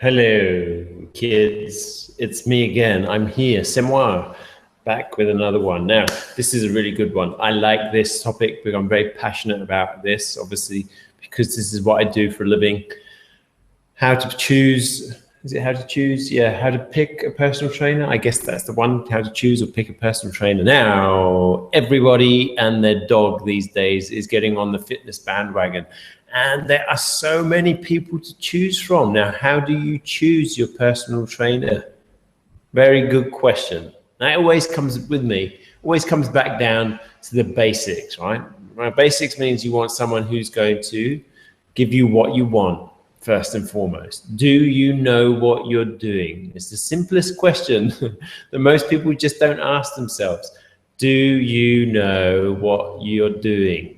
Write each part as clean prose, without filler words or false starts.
Hello, kids. It's me again. I'm here, c'est moi, back with another one. Now, this is a really good one. I like this topic because I'm very passionate about this, obviously, because this is what I do for a living. How to choose, is it how to choose? Yeah, how to pick a personal trainer. I guess that's the one, how to choose or pick a personal trainer. Now, everybody and their dog these days is getting on the fitness bandwagon. And there are so many people to choose from. Now, how do you choose your personal trainer? Very good question. That always comes with me, always comes back down to the basics, right? Basics means you want someone who's going to give you what you want, first and foremost. Do you know what you're doing? It's the simplest question that most people just don't ask themselves. Do you know what you're doing?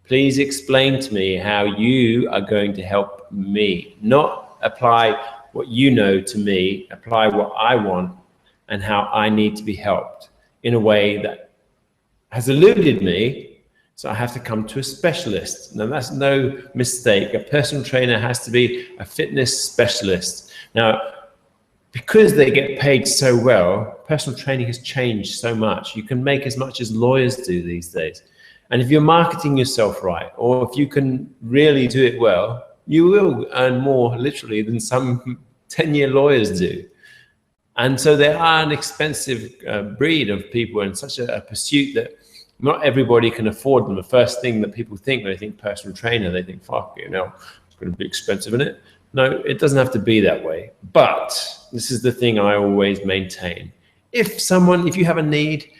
Please explain to me how you are going to help me. Not apply what you know to me, apply what I want and how I need to be helped in a way that has eluded me, so I have to come to a specialist. Now, that's no mistake. A personal trainer has to be a fitness specialist. Now, because they get paid so well, personal training has changed so much. You can make as much as lawyers do these days. And if you're marketing yourself right, or if you can really do it well, you will earn more literally than some 10-year lawyers do. And so they are an expensive breed of people and such a pursuit that not everybody can afford them. The first thing that people think when they think personal trainer, they think, fuck, it's going to be expensive, isn't it? No, it doesn't have to be that way. But this is the thing I always maintain. If you have a need,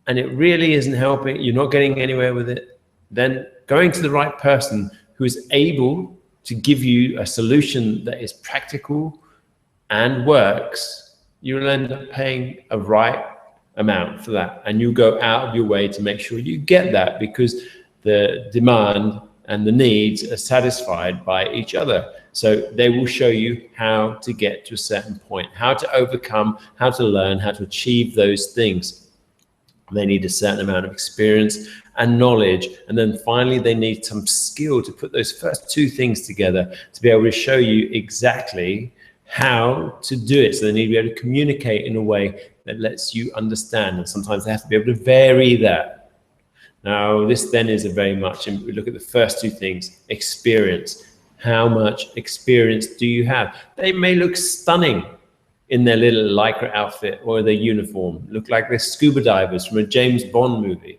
and it really isn't helping, you're not getting anywhere with it, then going to the right person who is able to give you a solution that is practical and works, you'll end up paying a right amount for that. And you go out of your way to make sure you get that because the demand and the needs are satisfied by each other. So they will show you how to get to a certain point, how to overcome, how to learn, how to achieve those things. They need a certain amount of experience and knowledge. And then finally, they need some skill to put those first two things together to be able to show you exactly how to do it. So they need to be able to communicate in a way that lets you understand. And sometimes they have to be able to vary that. Now, this then is a very much, and we look at the first two things, experience. How much experience do you have? They may look stunning in their little lycra outfit or their uniform, look like they're scuba divers from a James Bond movie.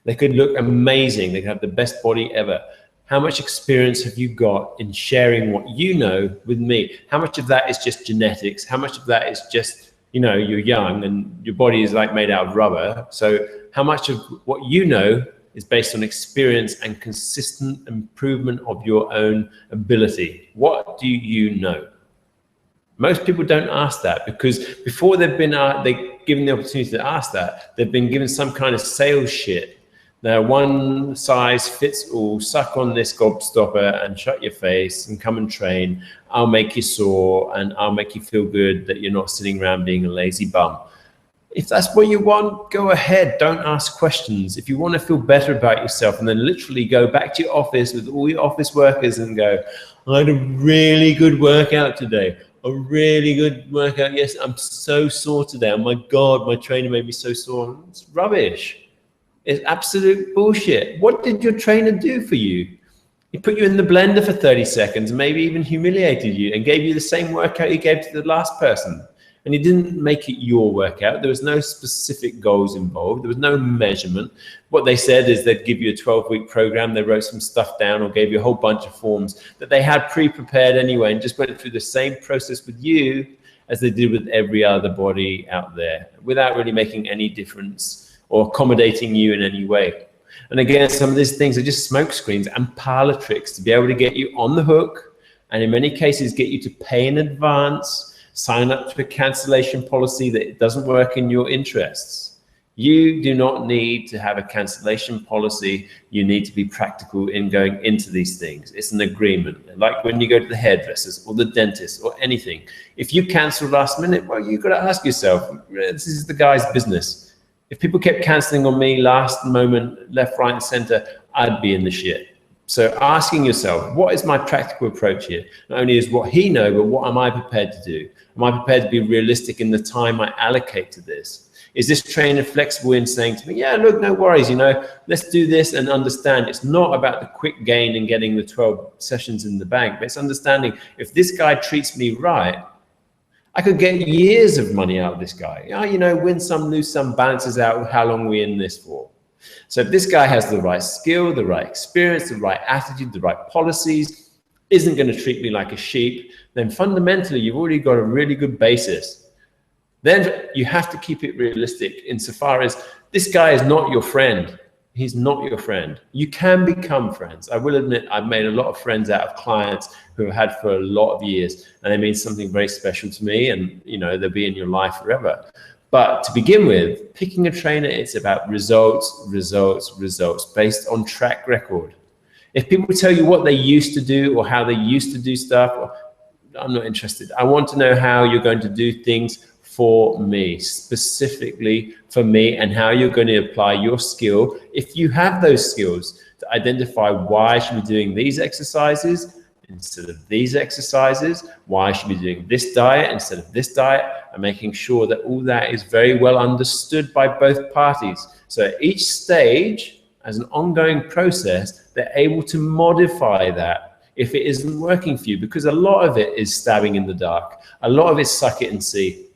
They could look amazing. They could have the best body ever. How much experience have you got in sharing what you know with me? How much of that is just genetics? How much of that is just, you're young and your body is like made out of rubber. So how much of what you know is based on experience and consistent improvement of your own ability? What do you know? Most people don't ask that because before they've been given the opportunity to ask that, they've been given some kind of sales shit. Now, one size fits all, suck on this gobstopper and shut your face and come and train. I'll make you sore and I'll make you feel good that you're not sitting around being a lazy bum. If that's what you want, go ahead. Don't ask questions. If you want to feel better about yourself and then literally go back to your office with all your office workers and go, I had a really good workout today. A really good workout. Yes, I'm so sore today. Oh my God, my trainer made me so sore. It's rubbish. It's absolute bullshit. What did your trainer do for you? He put you in the blender for 30 seconds, maybe even humiliated you and gave you the same workout you gave to the last person. And he didn't make it your workout. There was no specific goals involved. There was no measurement. What they said is they'd give you a 12-week program. They wrote some stuff down or gave you a whole bunch of forms that they had pre-prepared anyway and just went through the same process with you as they did with every other body out there without really making any difference or accommodating you in any way. And again, some of these things are just smoke screens and parlor tricks to be able to get you on the hook and in many cases get you to pay in advance, sign up to a cancellation policy that doesn't work in your interests. You do not need to have a cancellation policy. You need to be practical in going into these things. It's an agreement. Like when you go to the hairdressers or the dentist or anything. If you cancel last minute, well, you've got to ask yourself, this is the guy's business. If people kept canceling on me last moment, left, right, and center, I'd be in the shit. So asking yourself, what is my practical approach here? Not only is what he know, but what am I prepared to do? Am I prepared to be realistic in the time I allocate to this? Is this trainer flexible in saying to me, yeah, look, no worries, let's do this, and understand it's not about the quick gain and getting the 12 sessions in the bank, but it's understanding if this guy treats me right, I could get years of money out of this guy. Win some, lose some, balances out how long we're in this for. So if this guy has the right skill, the right experience, the right attitude, the right policies, isn't going to treat me like a sheep, then fundamentally you've already got a really good basis. Then you have to keep it realistic insofar as this guy is not your friend. He's not your friend. You can become friends. I will admit I've made a lot of friends out of clients who I've had for a lot of years, and they mean something very special to me, and they'll be in your life forever. But to begin with, picking a trainer, it's about results, results, results based on track record. If people tell you what they used to do or how they used to do stuff, I'm not interested. I want to know how you're going to do things for me, specifically for me, and how you're going to apply your skill. If you have those skills to identify why I should be doing these exercises instead of these exercises, why I should be doing this diet instead of this diet, and making sure that all that is very well understood by both parties. So at each stage, as an ongoing process, they're able to modify that if it isn't working for you, because a lot of it is stabbing in the dark. A lot of it is suck it and see.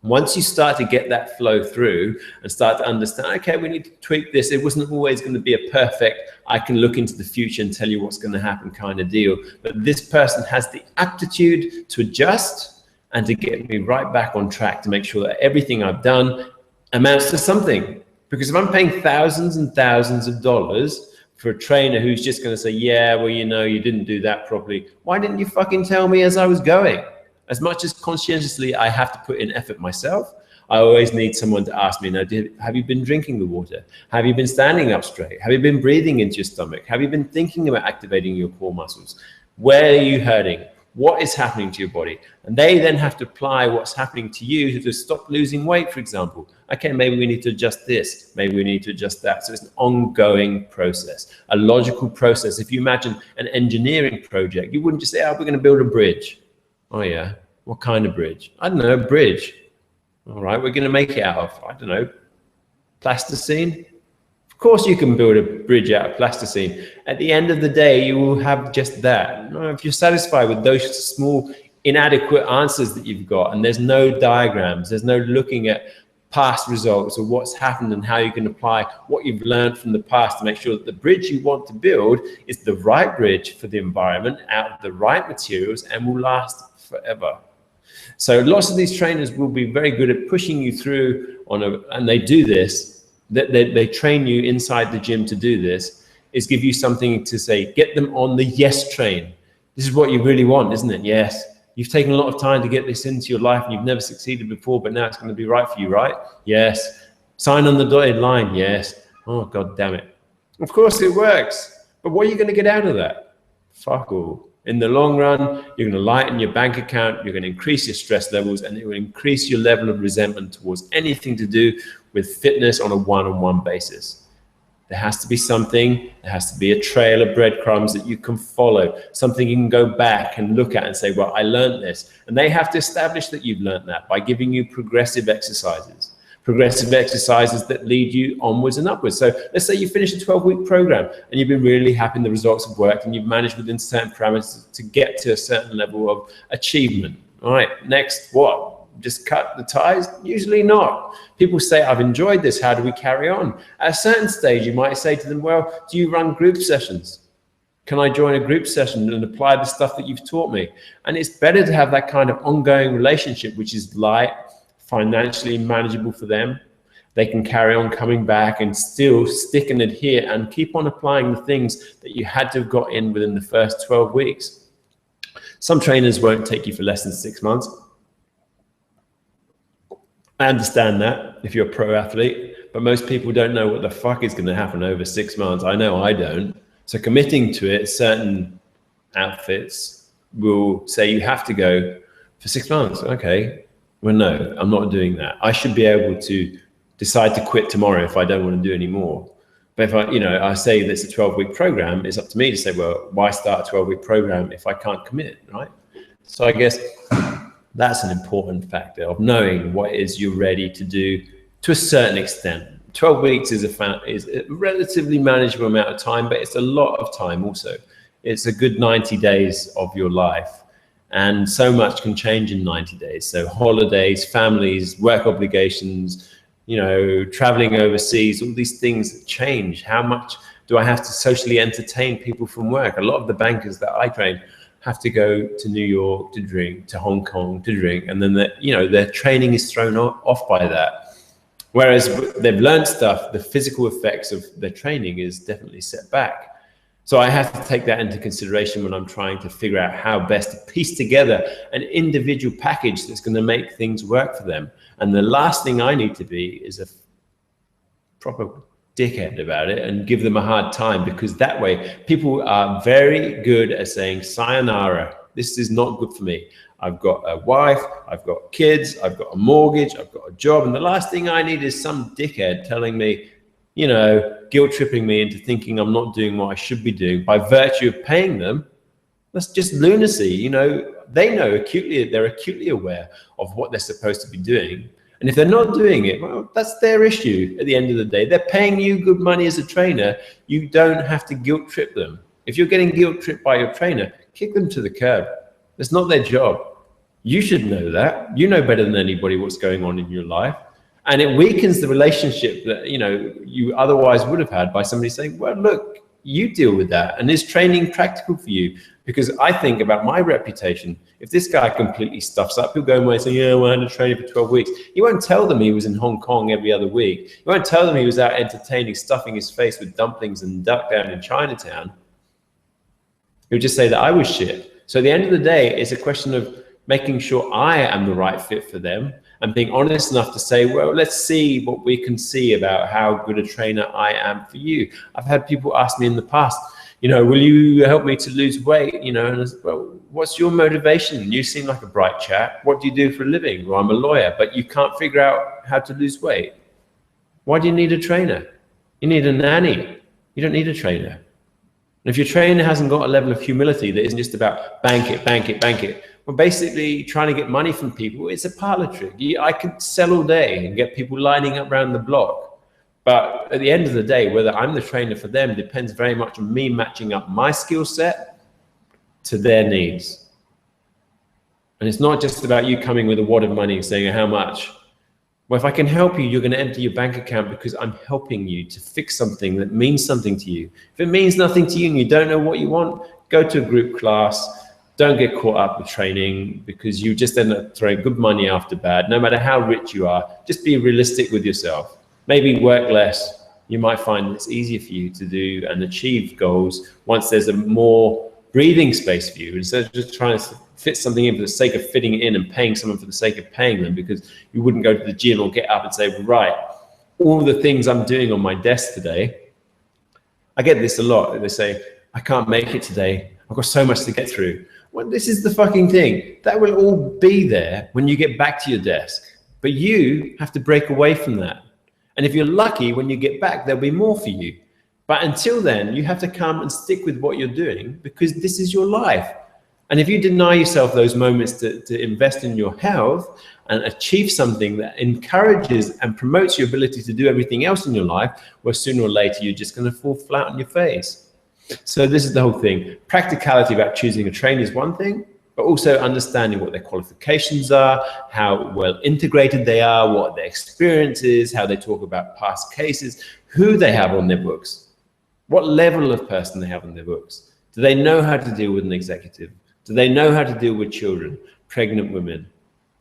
Once you start to get that flow through and start to understand, okay, we need to tweak this. It wasn't always going to be a perfect, I can look into the future and tell you what's going to happen kind of deal. But this person has the aptitude to adjust and to get me right back on track to make sure that everything I've done amounts to something. Because if I'm paying thousands and thousands of dollars for a trainer who's just going to say, yeah, well, you didn't do that properly, why didn't you fucking tell me as I was going? As much as conscientiously I have to put in effort myself, I always need someone to ask me, now, have you been drinking the water? Have you been standing up straight? Have you been breathing into your stomach? Have you been thinking about activating your core muscles? Where are you hurting? What is happening to your body? And they then have to apply what's happening to you to stop losing weight, for example. Okay, maybe we need to adjust this. Maybe we need to adjust that. So it's an ongoing process, a logical process. If you imagine an engineering project, you wouldn't just say, oh, we're going to build a bridge. Oh, yeah. What kind of bridge? I don't know, a bridge. All right, we're going to make it out of, I don't know, plasticine. Of course you can build a bridge out of plasticine. At the end of the day, you will have just that. If you're satisfied with those small, inadequate answers that you've got, and there's no diagrams, there's no looking at past results or what's happened and how you can apply what you've learned from the past to make sure that the bridge you want to build is the right bridge for the environment, out of the right materials, and will last forever. So lots of these trainers will be very good at pushing you through and they do this, they train you inside the gym to do this, is give you something to say, get them on the yes train. This is what you really want, isn't it? Yes. You've taken a lot of time to get this into your life and you've never succeeded before, but now it's going to be right for you, right? Yes. Sign on the dotted line. Yes. Oh, God damn it. Of course it works. But what are you going to get out of that? Fuck all. In the long run, you're going to lighten your bank account, you're going to increase your stress levels, and it will increase your level of resentment towards anything to do with fitness on a one-on-one basis. There has to be something, there has to be a trail of breadcrumbs that you can follow, something you can go back and look at and say, well, I learned this. And they have to establish that you've learned that by giving you progressive exercises that lead you onwards and upwards. So let's say you finish a 12-week program and you've been really happy and the results have worked and you've managed within certain parameters to get to a certain level of achievement. All right, next, what? Just cut the ties? Usually not. People say, I've enjoyed this. How do we carry on? At a certain stage, you might say to them, well, do you run group sessions? Can I join a group session and apply the stuff that you've taught me? And it's better to have that kind of ongoing relationship, which is light, financially manageable for them. They can carry on coming back and still stick and adhere and keep on applying the things that you had to have got in within the first 12 weeks. Some trainers won't take you for less than 6 months. I understand that if you're a pro athlete, but most people don't know what the fuck is going to happen over 6 months. I know I don't. So committing to it, certain outfits will say you have to go for 6 months. Okay. Well, no, I'm not doing that. I should be able to decide to quit tomorrow if I don't want to do any more. But if I say that's a 12-week program, it's up to me to say, well, why start a 12-week program if I can't commit, right? So I guess that's an important factor of knowing what it is you're ready to do to a certain extent. 12 weeks is a relatively manageable amount of time, but it's a lot of time also. It's a good 90 days of your life. And so much can change in 90 days. So holidays, families, work obligations, traveling overseas, all these things that change. How much do I have to socially entertain people from work? A lot of the bankers that I train have to go to New York to drink, to Hong Kong to drink, and then their training is thrown off by that. Whereas they've learned stuff, the physical effects of their training is definitely set back. So I have to take that into consideration when I'm trying to figure out how best to piece together an individual package that's going to make things work for them. And the last thing I need to be is a proper dickhead about it and give them a hard time, because that way people are very good at saying, sayonara, this is not good for me. I've got a wife, I've got kids, I've got a mortgage, I've got a job. And the last thing I need is some dickhead telling me, guilt tripping me into thinking I'm not doing what I should be doing by virtue of paying them. That's just lunacy. They know they're acutely aware of what they're supposed to be doing. And if they're not doing it, well, that's their issue at the end of the day. They're paying you good money as a trainer. You don't have to guilt trip them. If you're getting guilt tripped by your trainer, kick them to the curb. It's not their job. You should know that. You know better than anybody what's going on in your life. And it weakens the relationship that you otherwise would have had by somebody saying, well, look, you deal with that. And is training practical for you? Because I think about my reputation. If this guy completely stuffs up, he'll go away and say, yeah, well, I had to train for 12 weeks. You won't tell them he was in Hong Kong every other week. You won't tell them he was out entertaining, stuffing his face with dumplings and duck down in Chinatown. He'll just say that I was shit. So at the end of the day, it's a question of making sure I am the right fit for them and being honest enough to say, well, let's see what we can see about how good a trainer I am for you. I've had people ask me in the past, will you help me to lose weight? And I said, well, what's your motivation? You seem like a bright chap. What do you do for a living? Well, I'm a lawyer, but you can't figure out how to lose weight. Why do you need a trainer? You need a nanny. You don't need a trainer. And if your trainer hasn't got a level of humility that isn't just about bank it, bank it, bank it, well, basically trying to get money from people, it's a parlor trick. I could sell all day and get people lining up around the block. But at the end of the day, whether I'm the trainer for them depends very much on me matching up my skill set to their needs. And it's not just about you coming with a wad of money and saying, how much? Well, if I can help you, you're going to empty your bank account because I'm helping you to fix something that means something to you. If it means nothing to you and you don't know what you want, go to a group class. Don't get caught up with training because you just end up throwing good money after bad. No matter how rich you are, just be realistic with yourself. Maybe work less. You might find it's easier for you to do and achieve goals once there's a more breathing space for you, instead of just trying to fit something in for the sake of fitting it in and paying someone for the sake of paying them, because you wouldn't go to the gym or get up and say, right, all the things I'm doing on my desk today. I get this a lot. They say, I can't make it today. I've got so much to get through. Well, this is the fucking thing. That will all be there when you get back to your desk. But you have to break away from that. And if you're lucky, when you get back, there'll be more for you. But until then, you have to come and stick with what you're doing because this is your life. And if you deny yourself those moments to invest in your health and achieve something that encourages and promotes your ability to do everything else in your life, well, sooner or later, you're just going to fall flat on your face. So this is the whole thing. Practicality about choosing a trainer is one thing, but also understanding what their qualifications are, how well integrated they are, what their experience is, how they talk about past cases, who they have on their books, what level of person they have on their books. Do they know how to deal with an executive? Do they know how to deal with children, pregnant women,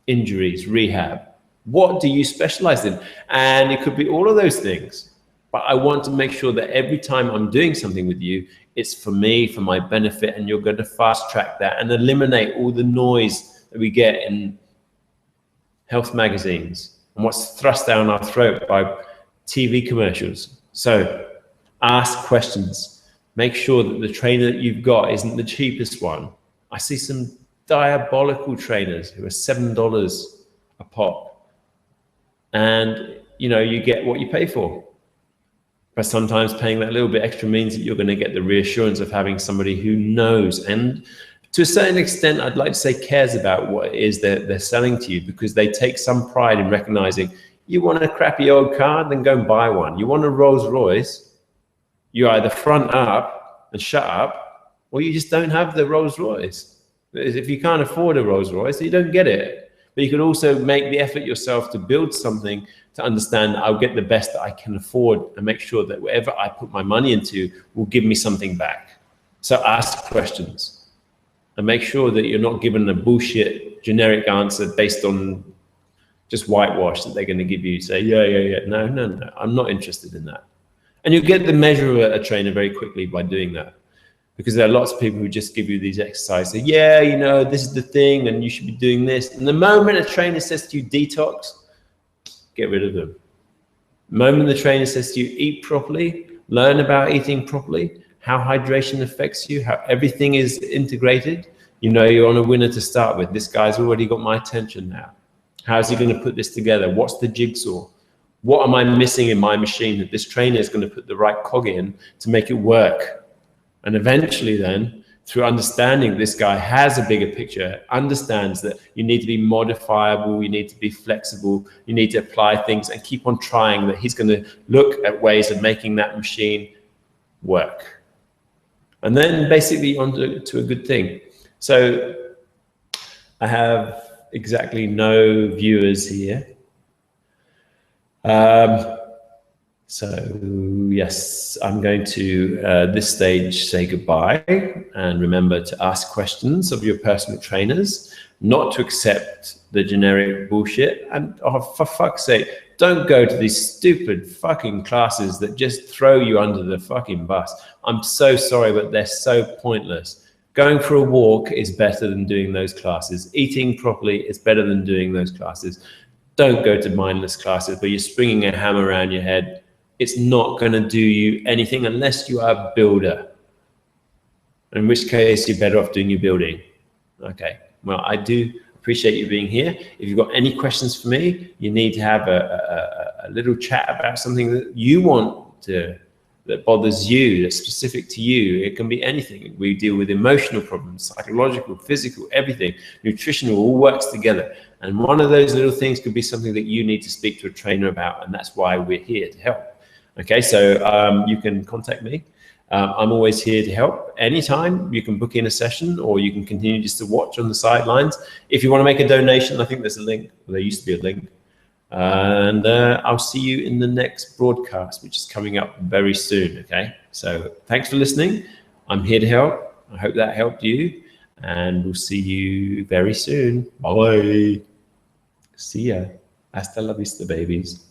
injuries, rehab? What do you specialize in? And it could be all of those things. But I want to make sure that every time I'm doing something with you, it's for me, for my benefit, and you're going to fast track that and eliminate all the noise that we get in health magazines and what's thrust down our throat by TV commercials. So ask questions. Make sure that the trainer that you've got isn't the cheapest one. I see some diabolical trainers who are $7 a pop. And, you get what you pay for. But sometimes paying that little bit extra means that you're going to get the reassurance of having somebody who knows, and to a certain extent, I'd like to say cares about what it is that they're selling to you, because they take some pride in recognizing you want a crappy old car, then go and buy one. You want a Rolls Royce, you either front up and shut up, or you just don't have the Rolls Royce. If you can't afford a Rolls Royce, you don't get it. But you can also make the effort yourself to build something to understand I'll get the best that I can afford and make sure that whatever I put my money into will give me something back. So ask questions and make sure that you're not given a bullshit generic answer based on just whitewash that they're going to give you. Say, yeah. No, I'm not interested in that. And you'll get the measure of a trainer very quickly by doing that. Because there are lots of people who just give you these exercises. Say, yeah, you know, this is the thing, and you should be doing this. And the moment a trainer says to you, detox, get rid of them. The moment the trainer says to you, eat properly, learn about eating properly, how hydration affects you, how everything is integrated, you know you're on a winner to start with. This guy's already got my attention now. How's he going to put this together? What's the jigsaw? What am I missing in my machine that this trainer is going to put the right cog in to make it work? And eventually then, through understanding this guy has a bigger picture, understands that you need to be modifiable, you need to be flexible, you need to apply things and keep on trying, that he's going to look at ways of making that machine work. And then basically on to a good thing. So I have exactly no viewers here. So yes, I'm going to, this stage, say goodbye, and remember to ask questions of your personal trainers, not to accept the generic bullshit, and oh, for fuck's sake, don't go to these stupid fucking classes that just throw you under the fucking bus. I'm so sorry, but they're so pointless. Going for a walk is better than doing those classes. Eating properly is better than doing those classes. Don't go to mindless classes where you're swinging a hammer around your head. It's not going to do you anything unless you are a builder, in which case you're better off doing your building. Okay, well, I do appreciate you being here. If you've got any questions for me, you need to have a little chat about something that you want to, that bothers you, that's specific to you. It can be anything. We deal with emotional problems, psychological, physical, everything. Nutrition all works together. And one of those little things could be something that you need to speak to a trainer about, and that's why we're here to help. Okay, so you can contact me. I'm always here to help anytime. You can book in a session, or you can continue just to watch on the sidelines. If you want to make a donation, I think there's a link. Well, there used to be a link. And I'll see you in the next broadcast, which is coming up very soon, okay? So thanks for listening. I'm here to help. I hope that helped you, and we'll see you very soon. Bye. See ya. Hasta la vista, babies.